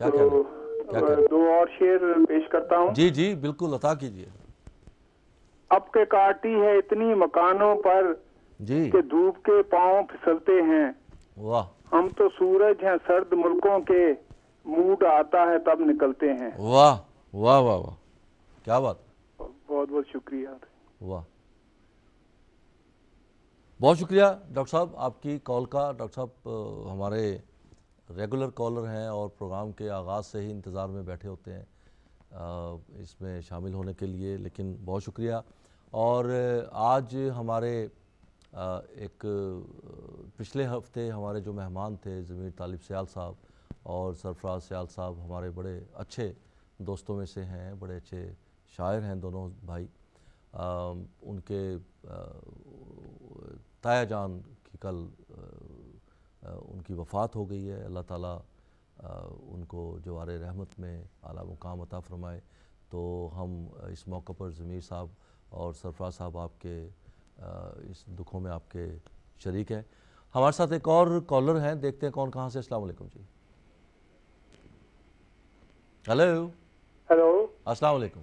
کیا کہہ رہے ہیں؟ کیا کہہ رہے ہیں؟ دو اور شعر پیش کرتا ہوں. جی جی بالکل عطا کیجیے. اب کے کاٹی ہے اتنی مکانوں پر جی کہ دھوپ کے پاؤں پھسلتے ہیں. واہ ہم تو سورج ہیں سرد ملکوں کے, موڈ آتا ہے تب نکلتے ہیں. واہ واہ واہ واہ, کیا بات. بہت بہت شکریہ. واہ, بہت شکریہ ڈاکٹر صاحب آپ کی کال کا. ڈاکٹر صاحب ہمارے ریگولر کالر ہیں اور پروگرام کے آغاز سے ہی انتظار میں بیٹھے ہوتے ہیں اس میں شامل ہونے کے لیے, لیکن بہت شکریہ. اور آج ہمارے ایک پچھلے ہفتے ہمارے جو مہمان تھے ضمیر طالب سیال صاحب اور سرفراز سیال صاحب, ہمارے بڑے اچھے دوستوں میں سے ہیں, بڑے اچھے شاعر ہیں دونوں بھائی. ان کے تایا جان کی کل ان کی وفات ہو گئی ہے. اللہ تعالیٰ ان کو جوار رحمت میں اعلیٰ مقام عطا فرمائے. تو ہم اس موقع پر ضمیر صاحب اور سرفراز صاحب آپ کے اس دکھوں میں آپ کے شریک ہیں. ہمارے ساتھ ایک اور کالر ہیں, دیکھتے ہیں کون کہاں سے. السلام علیکم جی. ہیلو. ہیلو السلام علیکم.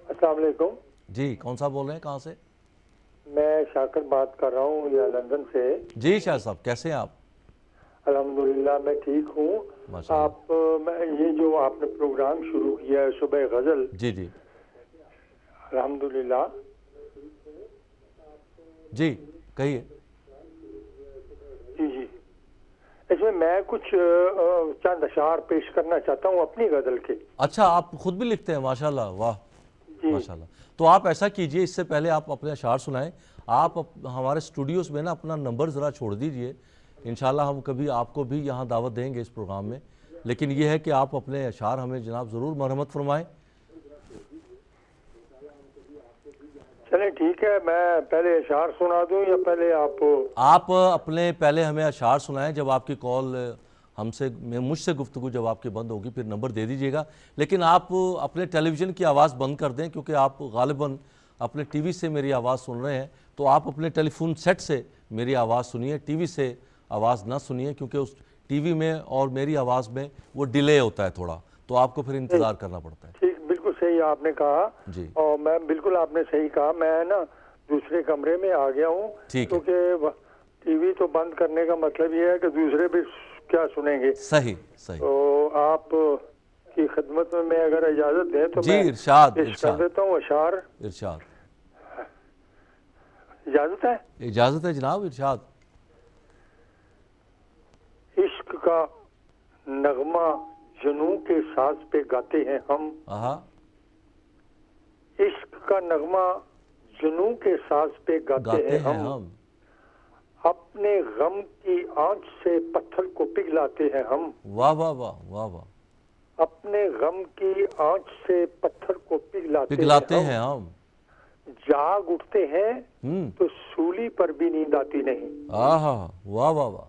السلام علیکم. جی کون صاحب بول رہے ہیں, کہاں سے؟ میں شاکر بات کر رہا ہوں یا لندن سے. جی شاہ صاحب کیسے ہیں آپ؟ الحمدللہ میں ٹھیک ہوں. ماشاءاللہ. آپ یہ جو آپ نے پروگرام شروع کیا ہے صبح غزل, جی جی الحمدللہ. جی کہیے. جی جی, اس میں کچھ چند اشعار پیش کرنا چاہتا ہوں اپنی غزل کے. اچھا آپ خود بھی لکھتے ہیں؟ ماشاءاللہ, واہ جی ماشاءاللہ. تو آپ ایسا کیجئے, اس سے پہلے آپ اپنے اشعار سنائیں. آپ ہمارے اسٹوڈیوز میں نا اپنا نمبر ذرا چھوڑ دیجئے, انشاءاللہ ہم کبھی آپ کو بھی یہاں دعوت دیں گے اس پروگرام میں. لیکن یہ ہے کہ آپ اپنے اشعار ہمیں جناب ضرور مرحمت فرمائیں. چلیں ٹھیک ہے, میں پہلے اشعار سنا دوں یا پہلے آپ اپنے پہلے ہمیں اشعار سنائیں. جب آپ کی کال مجھ سے گفتگو جب آپ کی بند ہوگی پھر نمبر دے دیجئے گا. لیکن آپ اپنے ٹیلی ویژن کی آواز بند کر دیں, کیونکہ آپ غالباً اپنے ٹی وی سے میری آواز سن رہے ہیں. تو آپ اپنے ٹیلی فون سیٹ سے میری آواز سنیے, ٹی وی سے آواز نہ سنیے, کیونکہ اس ٹی وی میں اور میری آواز میں وہ ڈیلے ہوتا ہے تھوڑا, تو آپ کو پھر انتظار کرنا پڑتا ہے. ٹھیک, بالکل صحیح آپ نے کہا. جی اور میں بالکل آپ نے صحیح کہا. میں نا دوسرے کمرے میں آ گیا ہوں, ٹھیک ہے. کیونکہ ٹی وی تو بند کرنے کا مطلب یہ ہے کہ دوسرے بھی کیا سنیں گے. صحیح صحیح. تو آپ کی خدمت میں اگر اجازت دیں تو جی میں ارشاد پیش کر ارشاد دیتا ہوں اشعار. ارشاد. اجازت ہے؟ اجازت ہے جناب, ارشاد. عشق کا نغمہ جنوں کے ساز پہ گاتے ہیں ہم. آہا. عشق کا نغمہ جنوں کے ساز پہ گاتے ہیں ہم. اپنے غم کی آنچ سے پتھر کو پگھلاتے ہیں ہم. واہ واہ واہ واہ واہ. اپنے غم کی آنچ سے پتھر کو پگھلاتے ہیں ہم. جاگ اٹھتے ہیں تو سولی پر بھی نیند آتی نہیں. آہا واہ واہ واہ.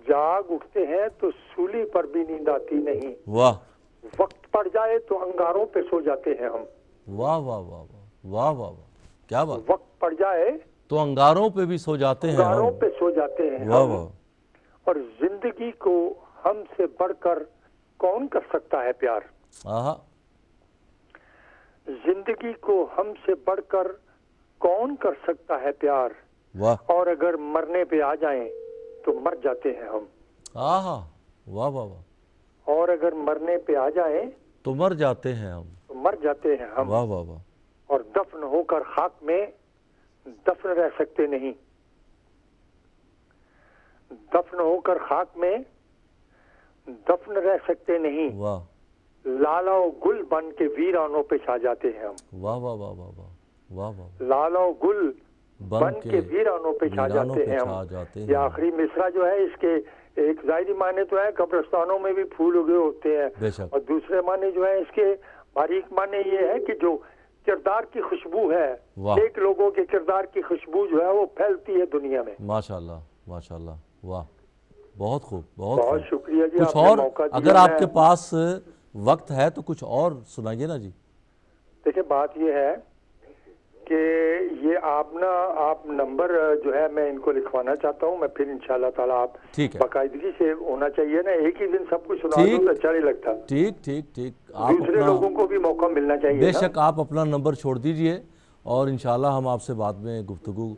جاگ اٹھتے ہیں تو سولی پر بھی نیند آتی نہیں. واہ. وقت پڑ جائے تو انگاروں پہ سو جاتے ہیں ہم. واہ واہ واہ واہ واہ واہ. کیا بات. وقت پڑ جائے تو انگاروں پہ بھی سو جاتے ہیں انگاروں ہم. پہ سو جاتے ہیں واہ ہم. واہ. اور زندگی کو ہم سے بڑھ کر کون کر سکتا ہے پیار. آہا. زندگی کو ہم سے بڑھ کر کون کر سکتا ہے پیار. واہ. اور اگر مرنے پہ آ جائیں تو مر جاتے ہیں ہم. آہا. واہ واہ واہ. اور اگر مرنے پہ آ جائیں تو مر جاتے ہیں ہم. تو مر جاتے ہیں ہم. واہ واہ واہ. اور دفن ہو کر خاک میں دفن رہ سکتے نہیں. دفن ہو کر خاک میں دفن رہ سکتے نہیں. واہ. لالا و گل بن کے ویرانوں پہ چھا جاتے ہیں ہم. واہ واہ واہ واہ واہ. واہ واہ. لالا و گل بن کے ویرانوں پہ چھا جاتے ہیں ہم. یہ آخری مصرع جو ہے اس کے ایک ظاہری معنی تو ہے قبرستانوں میں بھی پھول اگے ہوتے ہیں, اور دوسرے معنی جو ہے اس کے باریک معنی یہ ہے کہ جو کردار کی خوشبو ہے, ایک لوگوں کے کردار کی خوشبو جو ہے وہ پھیلتی ہے دنیا میں. ماشاءاللہ ماشاءاللہ. واہ بہت خوب. بہت شکریہ جی. کچھ اور اگر آپ کے پاس وقت ہے تو کچھ اور سنائیے نا جی. دیکھیں بات یہ ہے کہ یہ آپ نمبر جو ہے میں ان کو لکھوانا چاہتا ہوں، میں پھر انشاءاللہ تعالیٰ آپ باقاعدگی سے ہونا چاہیے نا، ایک ہی دن سب کچھ سنا دوں تو اچھا نہیں لگتا. ٹھیک ٹھیک ٹھیک، دوسرے لوگوں کو بھی موقع ملنا چاہیے. بے شک آپ اپنا نمبر چھوڑ دیجئے اور انشاءاللہ ہم آپ سے بعد میں گفتگو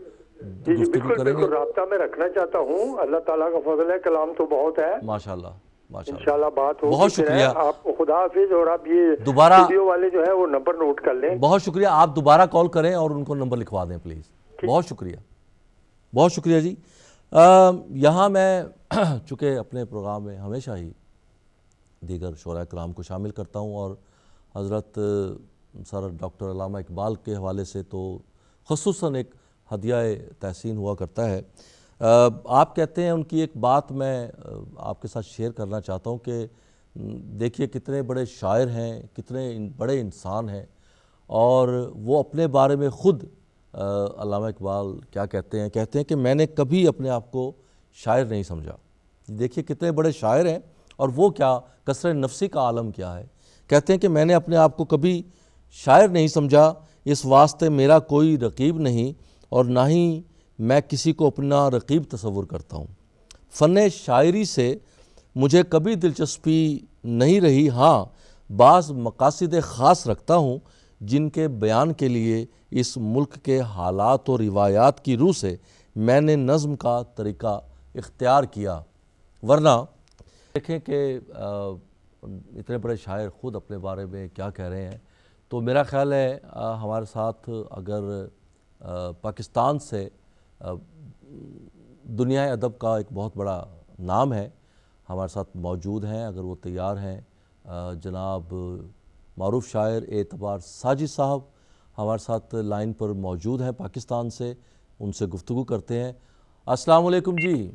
کریں گے. رابطہ میں رکھنا چاہتا ہوں. اللہ تعالیٰ کا فضل ہے، کلام تو بہت ہے ماشاءاللہ. انشاءاللہ بات ہوگی. بہت شکریہ. آپ کو خدا حافظ. اور آپ یہ دوبارہ ویڈیو والے جو ہے وہ نمبر نوٹ کر لیں. بہت شکریہ. آپ دوبارہ کال کریں اور ان کو نمبر لکھوا دیں پلیز. بہت شکریہ، بہت شکریہ جی. یہاں میں چونکہ اپنے پروگرام میں ہمیشہ ہی دیگر شعراء کرام کو شامل کرتا ہوں اور حضرت سر ڈاکٹر علامہ اقبال کے حوالے سے تو خصوصاً ایک ہدیہ تحسین ہوا کرتا ہے. آپ کہتے ہیں، ان کی ایک بات میں آپ کے ساتھ شیئر کرنا چاہتا ہوں کہ دیکھیے کتنے بڑے شاعر ہیں، کتنے بڑے انسان ہیں، اور وہ اپنے بارے میں خود علامہ اقبال کیا کہتے ہیں کہ میں نے کبھی اپنے آپ کو شاعر نہیں سمجھا. دیکھیے کتنے بڑے شاعر ہیں، اور وہ کیا کثرت نفسی کا عالم کیا ہے. کہتے ہیں کہ میں نے اپنے آپ کو کبھی شاعر نہیں سمجھا، اس واسطے میرا کوئی رقیب نہیں اور نہ ہی میں کسی کو اپنا رقیب تصور کرتا ہوں. فن شاعری سے مجھے کبھی دلچسپی نہیں رہی. ہاں بعض مقاصد خاص رکھتا ہوں جن کے بیان کے لیے اس ملک کے حالات و روایات کی روح سے میں نے نظم کا طریقہ اختیار کیا. ورنہ دیکھیں کہ اتنے بڑے شاعر خود اپنے بارے میں کیا کہہ رہے ہیں. تو میرا خیال ہے ہمارے ساتھ اگر پاکستان سے دنیا ادب کا ایک بہت بڑا نام ہے ہمارے ساتھ موجود ہیں، اگر وہ تیار ہیں، جناب معروف شاعر اعتبار ساجد صاحب ہمارے ساتھ لائن پر موجود ہیں پاکستان سے. ان سے گفتگو کرتے ہیں. السلام علیکم جی.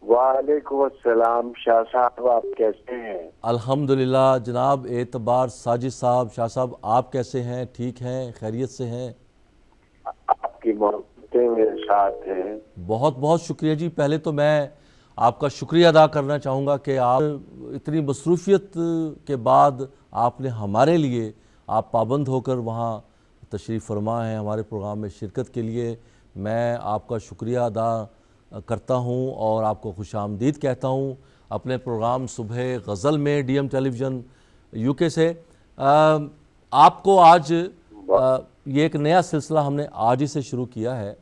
وعلیکم السلام. شاہ صاحب آپ کیسے ہیں؟ الحمدللہ جناب اعتبار ساجد صاحب. شاہ صاحب آپ کیسے ہیں؟ ٹھیک ہیں؟ خیریت سے ہیں؟ آپ کی محبتیں میرے ساتھ ہیں. بہت بہت شکریہ جی. پہلے تو میں آپ کا شکریہ ادا کرنا چاہوں گا کہ آپ اتنی مصروفیت کے بعد آپ نے ہمارے لیے آپ پابند ہو کر وہاں تشریف فرما ہیں ہمارے پروگرام میں شرکت کے لیے. میں آپ کا شکریہ ادا کرتا ہوں اور آپ کو خوش آمدید کہتا ہوں اپنے پروگرام صبح غزل میں D M television U K سے. آپ کو آج یہ ایک نیا سلسلہ ہم نے آج ہی سے شروع کیا ہے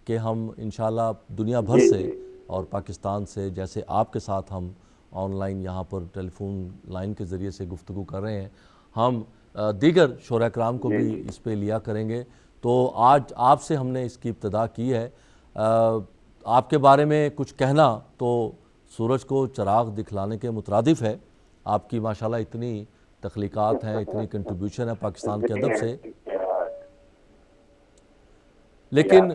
کہ ہم انشاءاللہ دنیا بھر سے اور پاکستان سے، جیسے آپ کے ساتھ ہم آن لائن یہاں پر ٹیلی فون لائن کے ذریعے سے گفتگو کر رہے ہیں، ہم دیگر شعراء کرام کو بھی اس پہ لیا کریں گے. تو آج آپ سے ہم نے اس کی ابتدا کی ہے. آپ کے بارے میں کچھ کہنا تو سورج کو چراغ دکھلانے کے مترادف ہے. آپ کی ماشاءاللہ اتنی تخلیقات ہیں، اتنی کنٹریبیوشن ہے پاکستان کے ادب سے. لیکن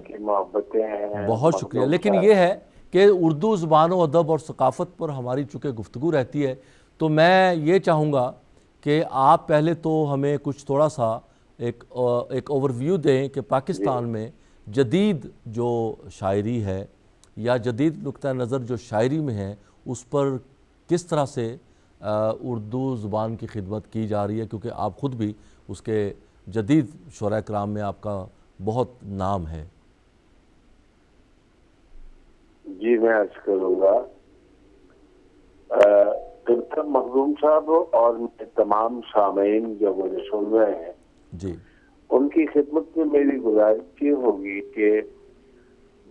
بہت شکریہ. لیکن یہ ہے کہ اردو زبان و ادب اور ثقافت پر ہماری چونکہ گفتگو رہتی ہے تو میں یہ چاہوں گا کہ آپ پہلے تو ہمیں کچھ تھوڑا سا ایک اوور ویو دیں کہ پاکستان میں جدید جو شاعری ہے یا جدید نقطہ نظر جو شاعری میں ہے اس پر کس طرح سے اردو زبان کی خدمت کی جا رہی ہے، کیونکہ آپ خود بھی اس کے جدید شعراء کرام میں آپ کا بہت نام ہے. جی میں عرض کروں گا. دکتر مخدوم صاحب اور تمام سامعین جو مجھے سن رہے ہیں جی ان کی خدمت میں میری گزارش یہ ہوگی کہ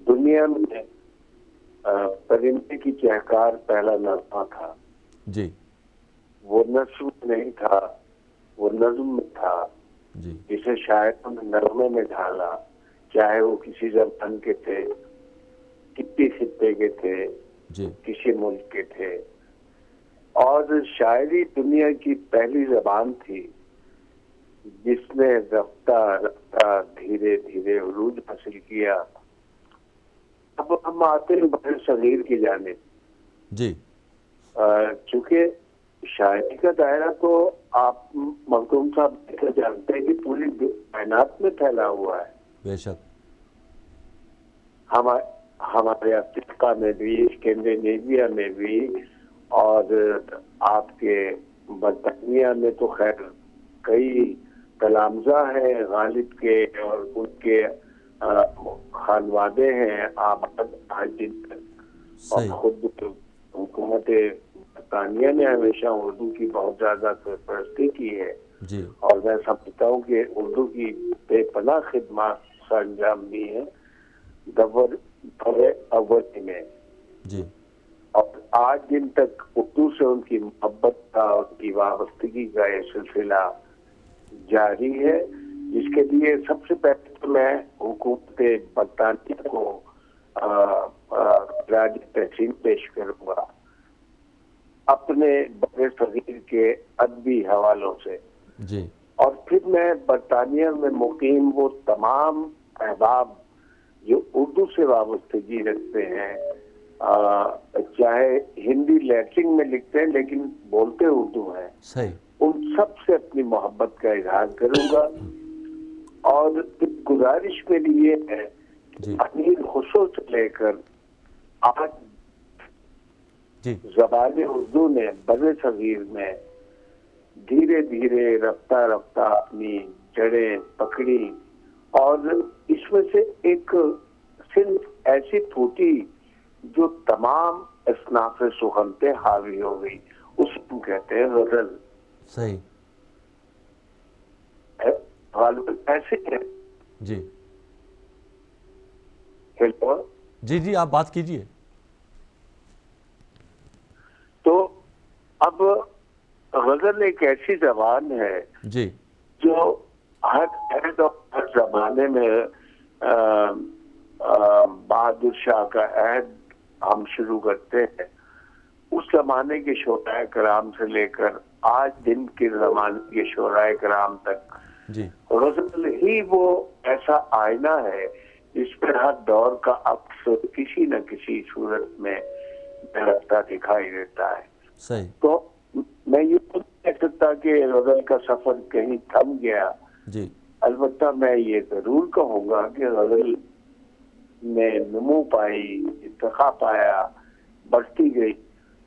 دنیا میں پرندے کی چہکار پہلا نغمہ تھا. جی وہ نثر نہیں تھا، وہ نظم میں تھا جی جسے شاعروں نے نغمے میں ڈھالا، چاہے وہ کسی زبان کے تھے، کسی خطے کے تھے، جی کسی ملک کے تھے. اور شاعری دنیا کی پہلی زبان تھی جس نے رفتہ رفتہ دھیرے دھیرے عروج حاصل کیا. اب ہم آتے ہیں بر صغیر کی جانب. جی چونکہ شاعری کا دائرہ تو آپ مخدوم صاحب جانتے ہیں کہ پوری کائنات میں پھیلا ہوا ہے. بے شک. ہمارے افریقہ میں بھی، اسکینڈینیویا میں بھی، اور آپ کے برطانیہ میں تو خیر کئی کلامزہ ہیں غالب کے اور ان کے خانوادے ہیں آباد آج دن تک، اور خود حکومت برطانیہ نے ہمیشہ اردو کی بہت زیادہ سرپرستی کی ہے، اور میں سمجھتا ہوں کہ اردو کی بے پناہ خدمات سر انجام دی ہیں دور اول میں، اور آج دن تک اردو سے ان کی محبت کا، ان کی وابستگی کا یہ سلسلہ جاری ہے، جس کے لیے سب سے پہلے تو میں حکومت برطانیہ کو خراج تحسین پیش کروں گا اپنے بر صغیر کے ادبی حوالوں سے، اور پھر میں برطانیہ میں مقیم وہ تمام احباب جو اردو سے وابستگی رکھتے ہیں، چاہے ہندی لیٹرنگ میں لکھتے ہیں لیکن بولتے اردو ہیں، ان سب سے اپنی محبت کا اظہار کروں گا، اور گزارش میری یہ ہے کہ امیر خسرو سے لے کر آج زبان اردو نے بر صغیر میں دھیرے دھیرے رفتہ رفتہ اپنی جڑیں پکڑی، اور اس میں سے ایک صنف ایسی پھوٹی جو تمام اصناف سخن پہ حاوی ہو گئی، اس کو کہتے ہیں غزل۔ صحیح، غالباً ایسے ہے۔ جی ہیلو، جی آپ بات کیجئے۔ تو اب غزل ایک ایسی زبان ہے جو ہر عہد اور ہر زمانے میں بہادر شاہ کا عہد ہم شروع کرتے ہیں، اس زمانے کے شعراء کرام سے لے کر آج دن کے زمانے کے شعراء کرام تک غزل ہی وہ ایسا آئینہ ہے جس پر ہر دور کا عکس کسی نہ کسی صورت میں رہتا دکھائی دیتا ہے۔ تو میں یہ تو کہہ سکتا کہ غزل کا سفر کہیں تھم گیا، البتہ میں یہ ضرور کہوں گا کہ غزل نے نمو پائی، ارتقا پایا، بڑھتی گئی،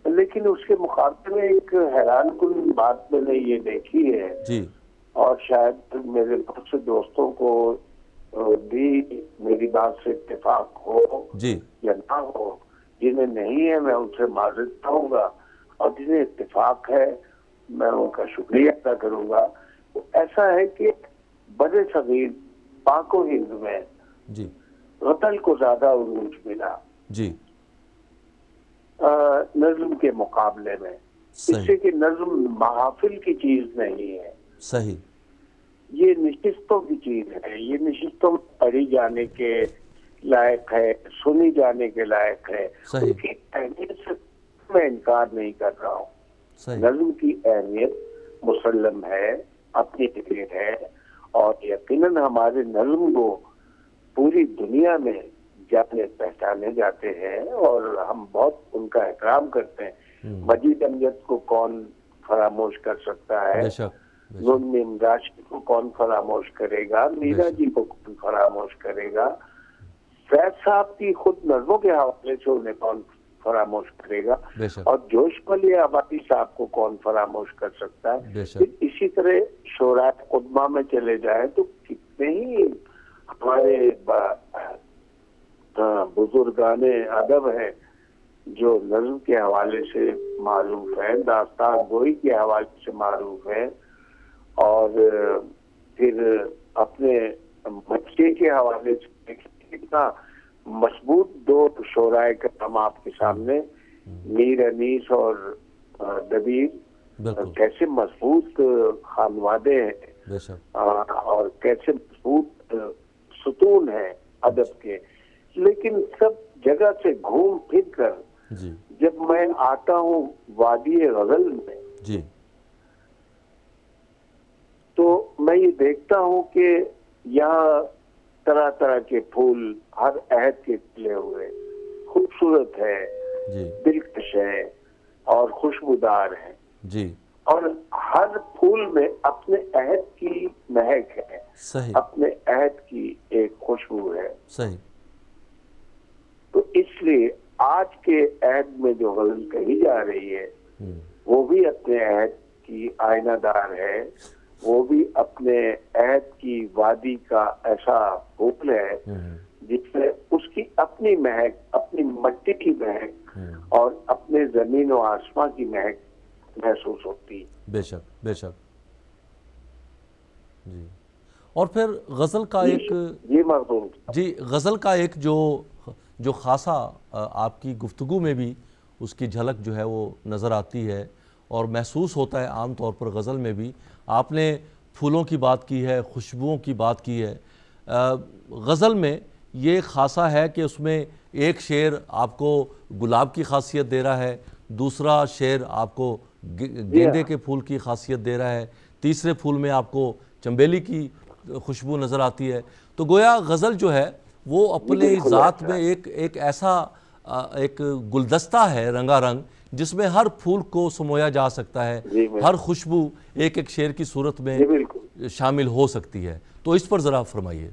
لیکن اس کے مقابلے میں ایک حیران کن بات میں نے یہ دیکھی ہے، اور شاید میرے بہت سے دوستوں کو بھی میری بات سے اتفاق ہو یا نہ ہو، جنہیں نہیں ہے میں ان سے معذرت چاہوں گا، اور جنہیں اتفاق ہے میں ان کا شکریہ ادا کروں گا۔ ایسا ہے کہ بر صغیر پاک و ہند میں غزل کو زیادہ عروج ملا نظم کے مقابلے میں، اس سے کہ نظم محافل کی چیز نہیں ہے، صحیح، یہ نشستوں کی چیز ہے، یہ نشستوں میں پڑھی جانے کے لائق ہے، سنی جانے کے لائق ہے، ان کی اہمیت سے میں انکار نہیں کر رہا ہوں، نظم کی اہمیت مسلم ہے، اپنی فکر ہے، اور یقیناً ہمارے نظم کو پوری دنیا میں جانے پہچانے جاتے ہیں، اور ہم بہت ان کا احترام کرتے ہیں۔ مجید امجد کو کون فراموش کر سکتا ہے، نون امراشد کو کون فراموش کرے گا، میرا جی کو کون فراموش کرے گا، فیض صاحب کی خود نظموں کے حوالے سے انہیں کون فراموش کرے گا، اور جوش ملی آبادی صاحب کو کون فراموش کر سکتا ہے۔ اسی طرح شعراء قدمہ میں چلے جائیں تو کتنے ہی ہمارے بزرگان ادب ہیں جو نظم کے حوالے سے معروف ہیں، داستان گوئی کے حوالے سے معروف ہیں، اور پھر اپنے بچے کے حوالے سے کتنا مضبوط دو شعراء کرام آپ کے سامنے، میر انیس اور دبیر، کیسے مضبوط خانوادے ہیں اور کیسے مضبوط ستون ہیں ادب کے، لیکن سب جگہ سے گھوم پھر کر جب میں آتا ہوں وادی غزل میں تو میں یہ دیکھتا ہوں کہ یہاں طرح طرح کے پھول ہر عہد کے کھلے ہوئے، خوبصورت ہے، دلکش ہے اور خوشبودار ہے، اور ہر پھول میں اپنے عہد کی مہک ہے، اپنے عہد کی ایک خوشبو ہے۔ تو اس لیے آج کے عہد میں جو غزل کہی جا رہی ہے وہ بھی اپنے عہد کی آئینہ دار ہے، وہ بھی اپنے وادی کا ایسا پھول ہے جس میں اس کی اپنی مہک، اپنی مٹی کی مہک اور اپنے زمین و آسمان کی مہک محسوس ہوتی ہے۔ بے شک بے شک جی۔ اور پھر غزل کا ایک یہ مخدوم جی غزل کا ایک جو خاصا آپ کی گفتگو میں بھی اس کی جھلک جو ہے وہ نظر آتی ہے اور محسوس ہوتا ہے عام طور پر غزل میں بھی، آپ نے پھولوں کی بات کی ہے، خوشبوؤں کی بات کی ہے۔ غزل میں یہ خاصا ہے کہ اس میں ایک شعر آپ کو گلاب کی خاصیت دے رہا ہے، دوسرا شعر آپ کو گیندے کے پھول کی خاصیت دے رہا ہے، تیسرے پھول میں آپ کو چنبیلی کی خوشبو نظر آتی ہے۔ تو گویا غزل جو ہے وہ اپنے ذات میں ایک ایسا ایک گلدستہ ہے رنگا رنگ، جس میں ہر پھول کو سمویا جا سکتا ہے، ہر خوشبو ایک ایک شعر کی صورت میں شامل ہو سکتی ہے۔ تو اس پر ذرا فرمائیے۔